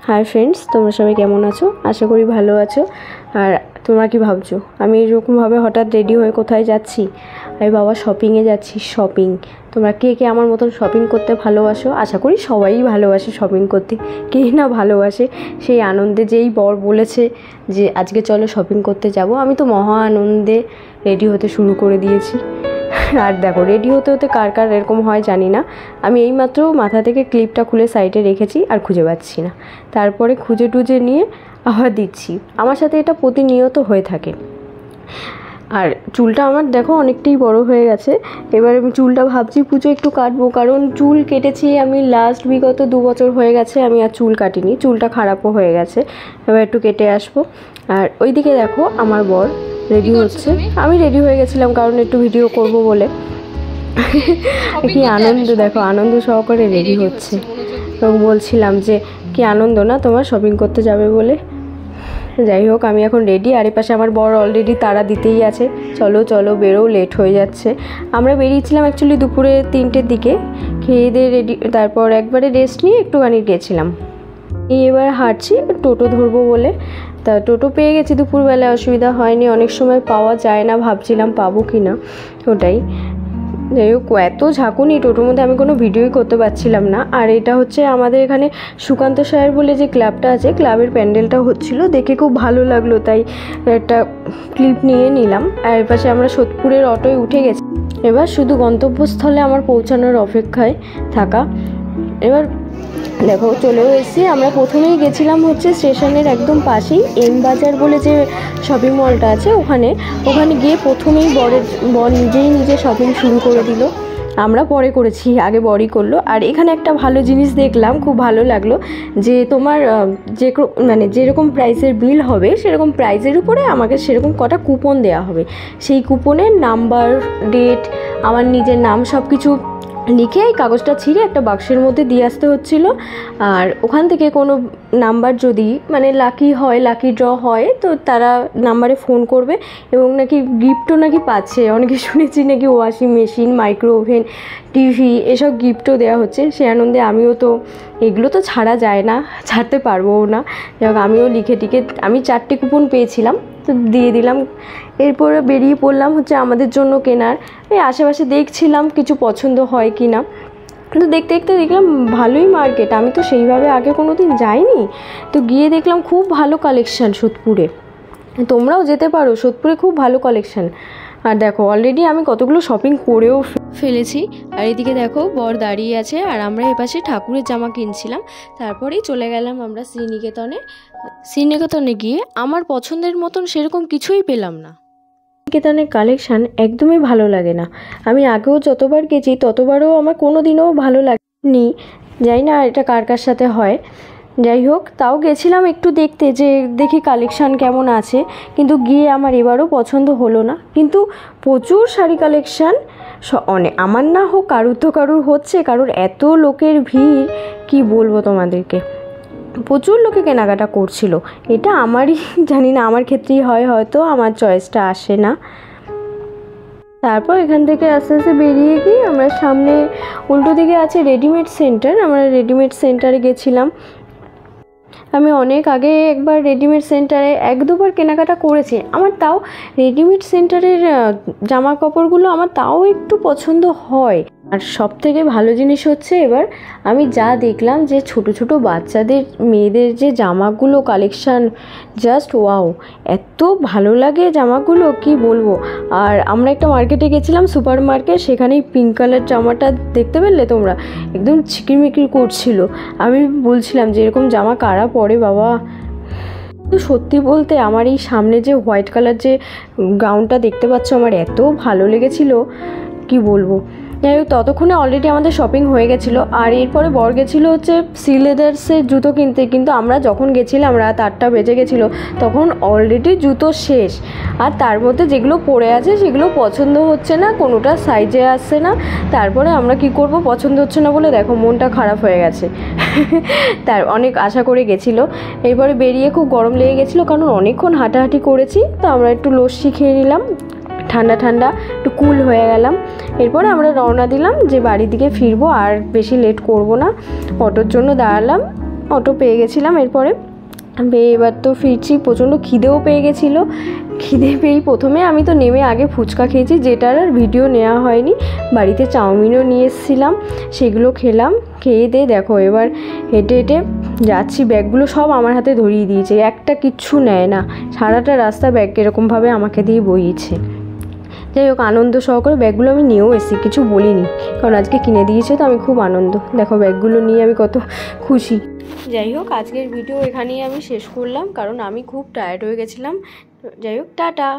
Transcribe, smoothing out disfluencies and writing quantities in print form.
Hi friends, তোমরা সবাই কেমন আছো? আশা করি ভালো আছো। আর তোমরা কি ভাবছো আমি এরকম ভাবে হঠাৎ রেডি হয়ে কোথায় যাচ্ছি? আরে বাবা, শপিং এ যাচ্ছি। শপিং, তোমরা কে কে আমার মতন শপিং করতে ভালোবাসো? আশা করি সবাই ভালোবাসে শপিং করতে। কে না ভালোবাসে? সেই আনন্দে যেই বর বলেছে যে আজকে চলো শপিং করতে যাব, আমি তো মহা আনন্দে রেডি হতে শুরু করে দিয়েছি। আর দেখো, রেডি হতে হতে কার কার এরকম হয় জানি না, আমি এইমাত্র মাথা থেকে ক্লিপটা খুলে সাইডে রেখেছি আর খুঁজে পাচ্ছি না। তারপরে খুঁজে টুজে নিয়ে আবার দিচ্ছি। আমার সাথে এটা প্রতিনিয়ত হয়ে থাকে। আর চুলটা আমার দেখো অনেকটাই বড় হয়ে গেছে। এবার আমি চুলটা ভাবছি পুজো একটু কাটবো, কারণ চুল কেটেছি আমি লাস্ট বিগত 2 বছর হয়ে গেছে আমি আর চুল কাটিনি। চুলটা খারাপও হয়ে গেছে, এবার একটু কেটে আসবো। আর ওইদিকে দেখো আমার বর রেডি হচ্ছে। আমি রেডি হয়ে গেছিলাম কারণ একটু ভিডিও করব বলে। কি আনন্দ দেখো, আনন্দ সহকারে রেডি হচ্ছে। তো বলছিলাম যে কি আনন্দ না তোমার শপিং করতে যাবে বলে। যাই হোক, আমি এখন রেডি। আর এপাশে আমার বর অলরেডি তাড়া দিতেই আছে, চলো চলো বেরো, লেট হয়ে যাচ্ছে। আমরা বেরিয়েছিলাম অ্যাকচুয়ালি দুপুরে 3টের দিকে, খেয়ে দিয়ে রেডি, তারপর একবারে রেস্ট নিয়ে একটুখানি গেছিলাম। এবার হাঁটছি টোটো ধরবো বলে। তা টোটো পেয়ে গেছি দুপুরবেলায়, অসুবিধা হয়নি। অনেক সময় পাওয়া যায় না, ভাবছিলাম পাবো কি না, ওটাই। যাই হোক, এত ঝাঁকুনি টোটোর মধ্যে আমি কোনো ভিডিওই করতে পারছিলাম না। আর এটা হচ্ছে আমাদের এখানে সুকান্ত স্যার বলে যে ক্লাবটা আছে, ক্লাবের প্যান্ডেলটা হচ্ছিল, দেখে খুব ভালো লাগলো, তাই একটা ক্লিপ নিয়ে নিলাম। আর এর পাশে আমরা সোদপুরের অটোয় উঠে গেছি। এবার শুধু গন্তব্যস্থলে আমার পৌঁছানোর অপেক্ষায় থাকা। এবার দেখো চলেও এসেছি। আমরা প্রথমেই গেছিলাম হচ্ছে স্টেশনের একদম পাশেই এম বাজার বলে যে শপিং মলটা আছে, ওখানে গিয়ে প্রথমেই বর নিজে শপিং শুরু করে দিল। আমরা পরে করেছি, আগে বরই করলো। আর এখানে একটা ভালো জিনিস দেখলাম, খুব ভালো লাগলো, যে তোমার যেরকম প্রাইসের বিল হবে সেরকম প্রাইসের উপরে আমাকে সেরকম কটা কুপন দেওয়া হবে। সেই কুপনের নাম্বার, ডেট, আমার নিজের নাম সব কিছু লিখে এই কাগজটা ছিঁড়ে একটা বাক্সের মধ্যে দিয়ে আসতে হচ্ছিলো। আর ওখান থেকে কোনো নাম্বার যদি লাকি হয়, লাকি ড্র হয়, তো তারা নাম্বারে ফোন করবে এবং নাকি গিফটও নাকি পাচ্ছে। অনেকে শুনেছি নাকি washing machine, micro oven, TV এসব গিফটও দেওয়া হচ্ছে। সে আনন্দে আমিও তো, এগুলো তো ছাড়া যায় না, ছাড়তে পারবও না। যাই হোক, আমিও লিখে টিকে আমি 4টে কুপন পেয়েছিলাম, তো দিয়ে দিলাম। এরপরে বেরিয়ে পড়লাম হচ্ছে আমাদের জন্য কেনার। এই আশেপাশে দেখছিলাম কিছু পছন্দ হয় কি না। তো দেখতে দেখতে দেখলাম ভালোই মার্কেট, আমি তো সেইভাবে আগে কোনো দিন যাইনি। তো গিয়ে দেখলাম খুব ভালো কালেকশান সোদপুরে। তোমরাও যেতে পারো, সোদপুরে খুব ভালো কালেকশান। আর দেখো অলরেডি আমি কতগুলো শপিং করেও ফেলেছি। আর এদিকে দেখো বর দাঁড়িয়ে আছে, আর আমরা এপাশে ঠাকুরের জামা কিনছিলাম। তারপরেই চলে গেলাম আমরা শ্রীনিকেতনে গিয়ে আমার পছন্দের মতন সেরকম কিছুই পেলাম না। শ্রীনিকেতনের কালেকশান একদমই ভালো লাগে না। আমি আগেও যতবার গেছি ততবারও আমার কোনো দিনও ভালো লাগেনি। জানি না এটা কার কার সাথে হয়। যাই হোক, তাও গেছিলাম একটু দেখতে, যে দেখি কালেকশান কেমন আছে। কিন্তু গিয়ে আমার এবারও পছন্দ হলো না। কিন্তু প্রচুর শাড়ি কালেকশান, আমার না হোক কারুর হচ্ছে, কারোর এত লোকের ভিড় কি বলবো তোমাদেরকে। প্রচুর লোকে কেনাকাটা করছিল। এটা আমারই জানি না, আমার ক্ষেত্রেই হয় হয়তো, আমার চয়েসটা আসে না। তারপর এখান থেকে আস্তে আস্তে বেরিয়ে গিয়ে আমরা সামনে উল্টো দিকে আছে রেডিমেড সেন্টার, আমরা রেডিমেড সেন্টারে গেছিলাম। আমি অনেক আগে একবার রেডিমেড সেন্টারে 1-2বার কেনাকাটা করেছি। আমার তাও রেডিমেড সেন্টারের জামা কাপড়গুলো আমার তাও একটু পছন্দ হয়। আর সব থেকে ভালো জিনিস হচ্ছে এবার আমি যা দেখলাম, যে ছোট ছোট বাচ্চাদের, মেয়েদের যে জামাগুলো কালেকশান, জাস্ট ওয়াও, এত ভালো লাগে জামাগুলো কি বলবো। আর আমরা একটা মার্কেটে গেছিলাম, সুপার মার্কেট, সেখানেই পিঙ্ক কালার জামাটা দেখতে পেলে তোমরা, একদম ছিকিরমিকির করছিল। আমি বলছিলাম যে এরকম জামা কারা পরে বাবা। তো সত্যি বলতে আমার এই সামনে যে হোয়াইট কালার যে গাউনটা দেখতে পাচ্ছ, আমার এত ভালো লেগেছিল কি বলবো। যাই হোক, ততক্ষণে অলরেডি আমাদের শপিং হয়ে গেছিলো। আর এরপরে বর গেছিলো হচ্ছে সি লেদার্সের জুতো কিনতে, কিন্তু আমরা যখন গেছিলাম রাত 8টা বেজে গেছিলো, তখন অলরেডি জুতো শেষ। আর তার মধ্যে যেগুলো পড়ে আছে সেগুলো পছন্দ হচ্ছে না, কোনোটা সাইজে আসছে না। তারপরে আমরা কি করব, পছন্দ হচ্ছে না বলে দেখো মনটা খারাপ হয়ে গেছে। তার অনেক আশা করে গেছিলো। এরপরে বেরিয়ে খুব গরম লেগে গেছিলো, কারণ অনেকক্ষণ হাঁটাহাঁটি করেছি। তো আমরা একটু লস্যি খেয়ে নিলাম, ঠান্ডা ঠান্ডা, একটু কুল হয়ে গেলাম। এরপরে আমরা রওনা দিলাম যে বাড়ির দিকে ফিরবো, আর বেশি লেট করব না। অটোর জন্য দাঁড়ালাম। অটো পেয়ে গেছিলাম। এরপরে এবার তো ফিরছি, প্রচণ্ড খিদেও পেয়ে গেছিলো। খিদে পেয়েই প্রথমে আমি তো নেমে আগে ফুচকা খেয়েছি, যেটার আর ভিডিও নেওয়া হয়নি। বাড়িতে চাউমিনও নিয়ে এসেছিলাম, সেগুলো খেলাম। খেয়ে দিয়ে দেখো এবার হেঁটে হেঁটে যাচ্ছি, ব্যাগগুলো সব আমার হাতে ধরিয়ে দিয়েছে, একটা কিচ্ছু নেয় না, সারাটা রাস্তা ব্যাগ এরকমভাবে আমাকে দিয়ে বইয়েছে। যাই হোক, আনন্দ সহকারে ব্যাগগুলো আমি নিয়েও এসেছি, কিছু বলিনি, কারণ আজকে কিনে দিয়েছে তো আমি খুব আনন্দ। দেখো ব্যাগগুলো নিয়ে আমি কত খুশি। যাই হোক, আজকের ভিডিও এখানেই আমি শেষ করলাম, কারণ আমি খুব টায়ার্ড হয়ে গেছিলাম। যাই হোক, টাটা।